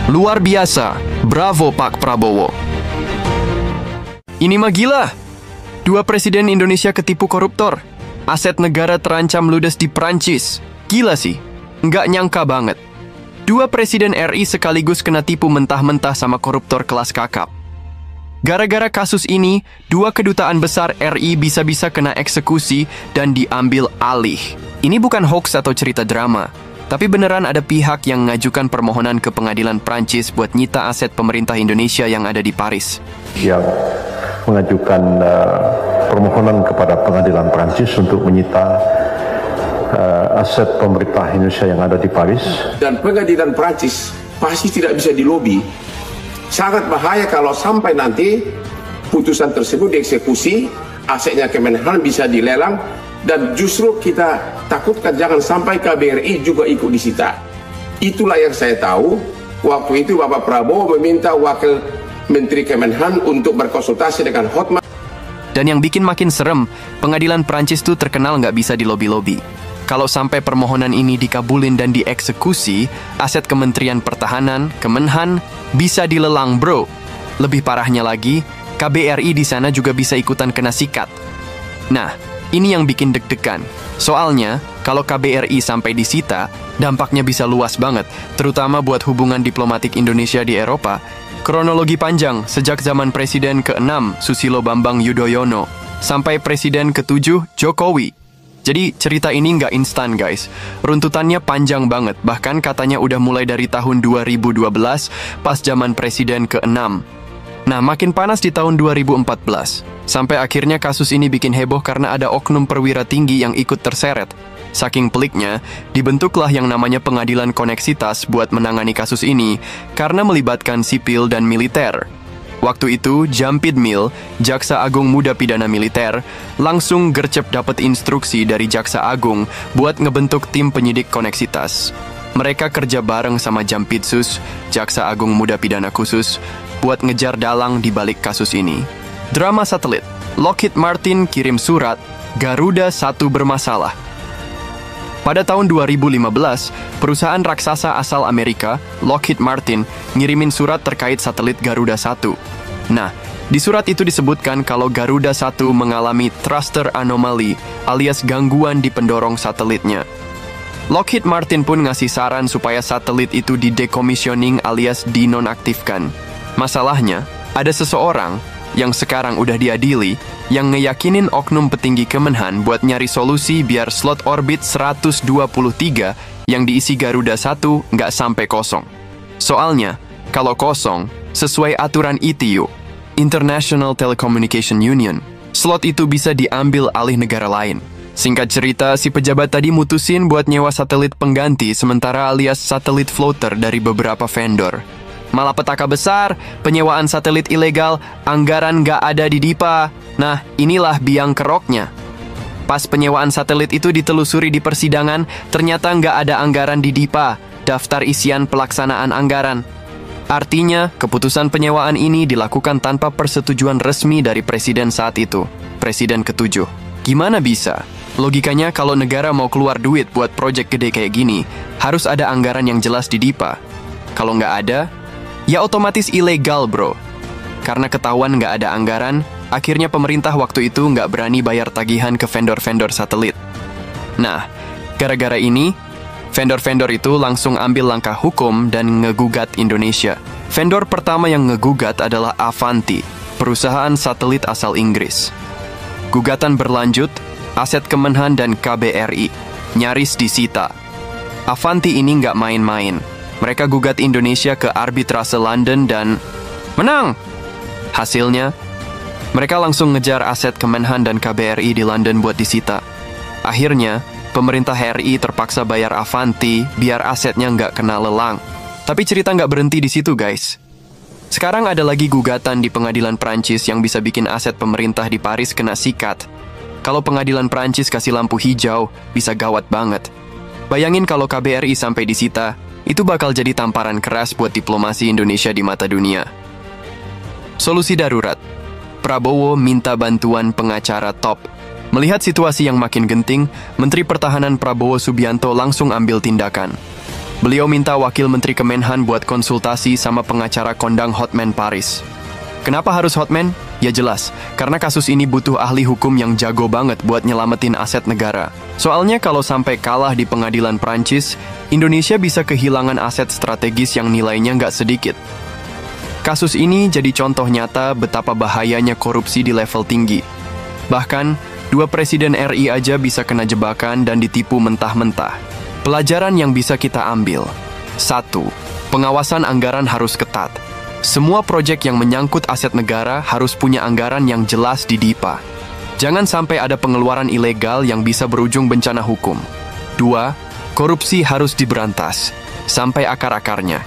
Luar biasa, bravo Pak Prabowo. Ini mah gila. Dua presiden Indonesia ketipu koruptor. Aset negara terancam ludes di Prancis. Gila sih, nggak nyangka banget. Dua presiden RI sekaligus kena tipu mentah-mentah sama koruptor kelas kakap. Gara-gara kasus ini, dua kedutaan besar RI bisa-bisa kena eksekusi dan diambil alih. Ini bukan hoax atau cerita drama, tapi beneran ada pihak yang mengajukan permohonan ke pengadilan Prancis buat nyita aset pemerintah Indonesia yang ada di Paris. Yang mengajukan permohonan kepada pengadilan Prancis untuk menyita aset pemerintah Indonesia yang ada di Paris. Dan pengadilan Prancis pasti tidak bisa dilobi. Sangat bahaya kalau sampai nanti putusan tersebut dieksekusi, asetnya Kemenhan bisa dilelang, dan justru kita takutkan jangan sampai KBRI juga ikut disita. Itulah yang saya tahu. Waktu itu Bapak Prabowo meminta Wakil Menteri Kemenhan untuk berkonsultasi dengan Hotman. Dan yang bikin makin serem, pengadilan Prancis tuh terkenal nggak bisa dilobi-lobi. Kalau sampai permohonan ini dikabulin dan dieksekusi, aset Kementerian Pertahanan, Kemenhan, bisa dilelang bro. Lebih parahnya lagi, KBRI di sana juga bisa ikutan kena sikat. Nah, ini yang bikin deg-degan. Soalnya, kalau KBRI sampai disita, dampaknya bisa luas banget, terutama buat hubungan diplomatik Indonesia di Eropa. Kronologi panjang sejak zaman Presiden ke-6 Susilo Bambang Yudhoyono sampai Presiden ke-7 Jokowi. Jadi cerita ini nggak instan guys. Runtutannya panjang banget, bahkan katanya udah mulai dari tahun 2012 pas zaman Presiden ke-6. Nah, makin panas di tahun 2014. Sampai akhirnya kasus ini bikin heboh karena ada oknum perwira tinggi yang ikut terseret. Saking peliknya, dibentuklah yang namanya Pengadilan Koneksitas buat menangani kasus ini karena melibatkan sipil dan militer. Waktu itu, Jampidmil, Jaksa Agung Muda Pidana Militer, langsung gercep dapat instruksi dari Jaksa Agung buat ngebentuk tim penyidik koneksitas. Mereka kerja bareng sama Jampitsus, Jaksa Agung Muda Pidana Khusus, buat ngejar dalang di balik kasus ini. Drama satelit, Lockheed Martin kirim surat, Garuda 1 bermasalah. Pada tahun 2015, perusahaan raksasa asal Amerika, Lockheed Martin, ngirimin surat terkait satelit Garuda 1. Nah, di surat itu disebutkan kalau Garuda 1 mengalami thruster anomaly alias gangguan di pendorong satelitnya. Lockheed Martin pun ngasih saran supaya satelit itu di-decommissioning alias dinonaktifkan. Masalahnya, ada seseorang yang sekarang udah diadili, yang ngeyakinin oknum petinggi Kemenhan buat nyari solusi biar slot orbit 123 yang diisi Garuda 1 nggak sampai kosong. Soalnya, kalau kosong, sesuai aturan ITU, International Telecommunication Union, slot itu bisa diambil alih negara lain. Singkat cerita, si pejabat tadi mutusin buat nyewa satelit pengganti sementara alias satelit floater dari beberapa vendor. Malapetaka besar, penyewaan satelit ilegal, anggaran nggak ada di DIPA. Nah, inilah biang keroknya. Pas penyewaan satelit itu ditelusuri di persidangan, ternyata nggak ada anggaran di DIPA, daftar isian pelaksanaan anggaran. Artinya, keputusan penyewaan ini dilakukan tanpa persetujuan resmi dari Presiden saat itu, Presiden ke-7. Gimana bisa? Logikanya kalau negara mau keluar duit buat proyek gede kayak gini, harus ada anggaran yang jelas di DIPA. Kalau nggak ada, ya otomatis ilegal bro. Karena ketahuan nggak ada anggaran, akhirnya pemerintah waktu itu nggak berani bayar tagihan ke vendor-vendor satelit. Nah, gara-gara ini, vendor-vendor itu langsung ambil langkah hukum dan ngegugat Indonesia. Vendor pertama yang ngegugat adalah Avanti, perusahaan satelit asal Inggris. Gugatan berlanjut, aset Kemenhan dan KBRI nyaris disita. Avanti ini nggak main-main. Mereka gugat Indonesia ke arbitrase London dan menang. Hasilnya, mereka langsung ngejar aset Kemenhan dan KBRI di London buat disita. Akhirnya, pemerintah RI terpaksa bayar Avanti biar asetnya nggak kena lelang. Tapi cerita nggak berhenti di situ guys. Sekarang ada lagi gugatan di pengadilan Prancis yang bisa bikin aset pemerintah di Paris kena sikat. Kalau pengadilan Prancis kasih lampu hijau, bisa gawat banget. Bayangin kalau KBRI sampai disita, itu bakal jadi tamparan keras buat diplomasi Indonesia di mata dunia. Solusi darurat. Prabowo minta bantuan pengacara top. Melihat situasi yang makin genting, Menteri Pertahanan Prabowo Subianto langsung ambil tindakan. Beliau minta Wakil Menteri Kemenhan buat konsultasi sama pengacara kondang Hotman Paris. Kenapa harus Hotman? Ya jelas, karena kasus ini butuh ahli hukum yang jago banget buat nyelamatin aset negara. Soalnya kalau sampai kalah di pengadilan Prancis, Indonesia bisa kehilangan aset strategis yang nilainya nggak sedikit. Kasus ini jadi contoh nyata betapa bahayanya korupsi di level tinggi. Bahkan, 2 presiden RI aja bisa kena jebakan dan ditipu mentah-mentah. Pelajaran yang bisa kita ambil. 1. Pengawasan anggaran harus ketat. Semua proyek yang menyangkut aset negara harus punya anggaran yang jelas di DIPA. Jangan sampai ada pengeluaran ilegal yang bisa berujung bencana hukum. 2. Korupsi harus diberantas, sampai akar-akarnya.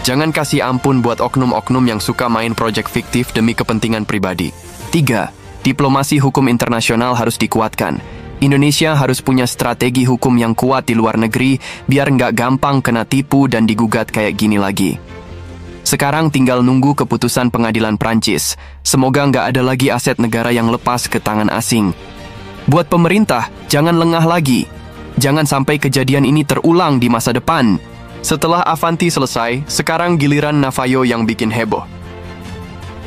Jangan kasih ampun buat oknum-oknum yang suka main proyek fiktif demi kepentingan pribadi. 3. Diplomasi hukum internasional harus dikuatkan. Indonesia harus punya strategi hukum yang kuat di luar negeri biar nggak gampang kena tipu dan digugat kayak gini lagi. Sekarang tinggal nunggu keputusan pengadilan Prancis. Semoga nggak ada lagi aset negara yang lepas ke tangan asing. Buat pemerintah, jangan lengah lagi. Jangan sampai kejadian ini terulang di masa depan. Setelah Avanti selesai, sekarang giliran Navajo yang bikin heboh.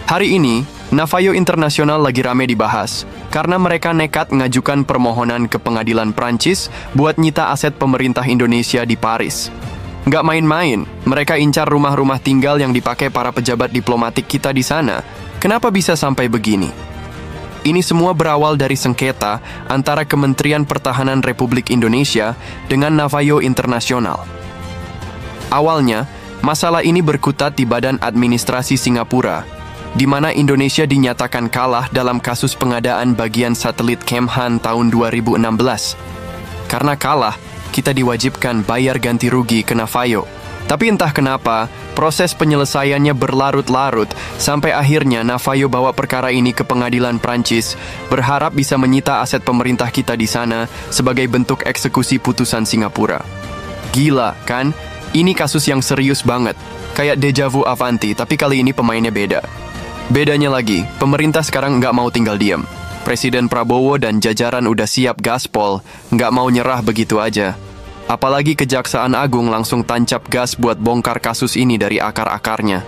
Hari ini, Navajo Internasional lagi rame dibahas, karena mereka nekat ngajukan permohonan ke pengadilan Prancis buat nyita aset pemerintah Indonesia di Paris. Nggak main-main, mereka incar rumah-rumah tinggal yang dipakai para pejabat diplomatik kita di sana. Kenapa bisa sampai begini? Ini semua berawal dari sengketa antara Kementerian Pertahanan Republik Indonesia dengan Navajo Internasional. Awalnya, masalah ini berkutat di Badan Administrasi Singapura, di mana Indonesia dinyatakan kalah dalam kasus pengadaan bagian satelit Kemhan tahun 2016. Karena kalah, kita diwajibkan bayar ganti rugi ke Navajo. Tapi entah kenapa, proses penyelesaiannya berlarut-larut sampai akhirnya Navajo bawa perkara ini ke pengadilan Prancis, berharap bisa menyita aset pemerintah kita di sana sebagai bentuk eksekusi putusan Singapura. Gila, kan? Ini kasus yang serius banget, kayak deja vu Avanti, tapi kali ini pemainnya beda. Bedanya lagi, pemerintah sekarang nggak mau tinggal diam. Presiden Prabowo dan jajaran udah siap gaspol, nggak mau nyerah begitu aja. Apalagi Kejaksaan Agung langsung tancap gas buat bongkar kasus ini dari akar-akarnya.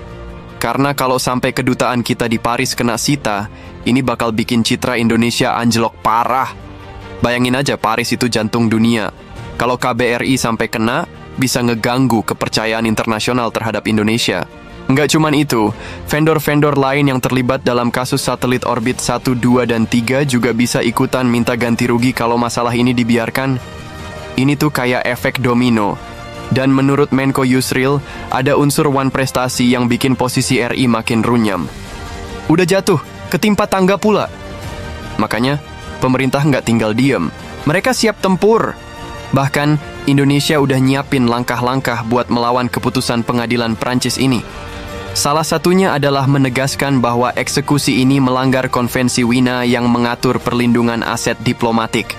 Karena kalau sampai kedutaan kita di Paris kena sita, ini bakal bikin citra Indonesia anjlok parah. Bayangin aja Paris itu jantung dunia. Kalau KBRI sampai kena, bisa ngeganggu kepercayaan internasional terhadap Indonesia. Nggak cuman itu, vendor-vendor lain yang terlibat dalam kasus satelit orbit 1, 2, dan 3 juga bisa ikutan minta ganti rugi kalau masalah ini dibiarkan. Ini tuh kayak efek domino. Dan menurut Menko Yusril, ada unsur wan prestasi yang bikin posisi RI makin runyam. Udah jatuh, ketimpa tangga pula. Makanya, pemerintah nggak tinggal diem. Mereka siap tempur. Bahkan, Indonesia udah nyiapin langkah-langkah buat melawan keputusan pengadilan Prancis ini. Salah satunya adalah menegaskan bahwa eksekusi ini melanggar konvensi Wina yang mengatur perlindungan aset diplomatik.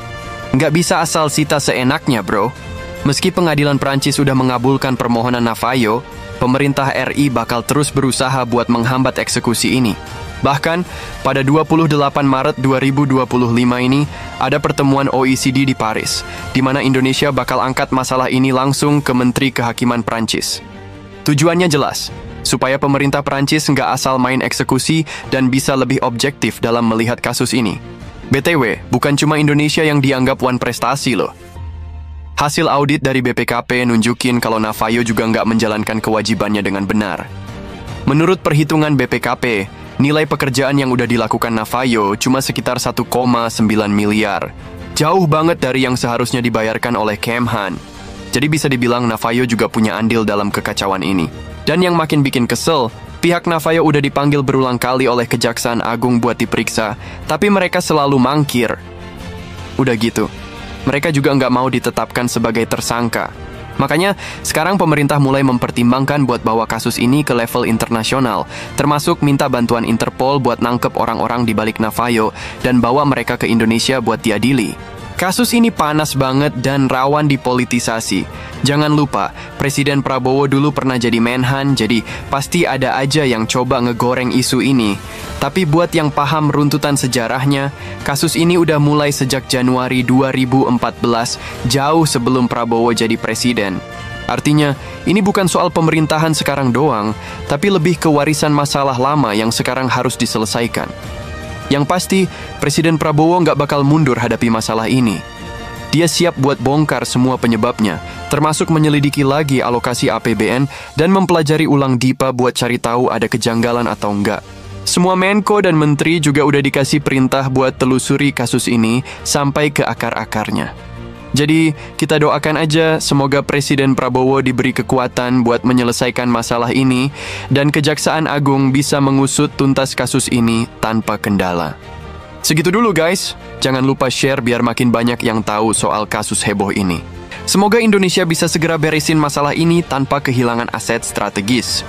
Nggak bisa asal sita seenaknya, bro. Meski pengadilan Prancis sudah mengabulkan permohonan Navajo, pemerintah RI bakal terus berusaha buat menghambat eksekusi ini. Bahkan, pada 28 Maret 2025 ini, ada pertemuan OECD di Paris, di mana Indonesia bakal angkat masalah ini langsung ke Menteri Kehakiman Prancis. Tujuannya jelas, supaya pemerintah Prancis nggak asal main eksekusi dan bisa lebih objektif dalam melihat kasus ini. BTW, bukan cuma Indonesia yang dianggap wan prestasi loh. Hasil audit dari BPKP nunjukin kalau Navajo juga nggak menjalankan kewajibannya dengan benar. Menurut perhitungan BPKP, nilai pekerjaan yang udah dilakukan Navajo cuma sekitar 1,9 miliar. Jauh banget dari yang seharusnya dibayarkan oleh Kemhan. Jadi bisa dibilang Navajo juga punya andil dalam kekacauan ini. Dan yang makin bikin kesel, pihak Navajo udah dipanggil berulang kali oleh Kejaksaan Agung buat diperiksa, tapi mereka selalu mangkir. Udah gitu, mereka juga nggak mau ditetapkan sebagai tersangka. Makanya, sekarang pemerintah mulai mempertimbangkan buat bawa kasus ini ke level internasional, termasuk minta bantuan Interpol buat nangkep orang-orang di balik Navajo dan bawa mereka ke Indonesia buat diadili. Kasus ini panas banget dan rawan dipolitisasi. Jangan lupa, Presiden Prabowo dulu pernah jadi Menhan, jadi pasti ada aja yang coba ngegoreng isu ini. Tapi buat yang paham runtutan sejarahnya, kasus ini udah mulai sejak Januari 2014, jauh sebelum Prabowo jadi presiden. Artinya, ini bukan soal pemerintahan sekarang doang, tapi lebih ke warisan masalah lama yang sekarang harus diselesaikan. Yang pasti, Presiden Prabowo nggak bakal mundur hadapi masalah ini. Dia siap buat bongkar semua penyebabnya, termasuk menyelidiki lagi alokasi APBN dan mempelajari ulang DIPA buat cari tahu ada kejanggalan atau enggak. Semua Menko dan Menteri juga udah dikasih perintah buat telusuri kasus ini sampai ke akar-akarnya. Jadi, kita doakan aja semoga Presiden Prabowo diberi kekuatan buat menyelesaikan masalah ini dan Kejaksaan Agung bisa mengusut tuntas kasus ini tanpa kendala. Segitu dulu guys, jangan lupa share biar makin banyak yang tahu soal kasus heboh ini. Semoga Indonesia bisa segera beresin masalah ini tanpa kehilangan aset strategis.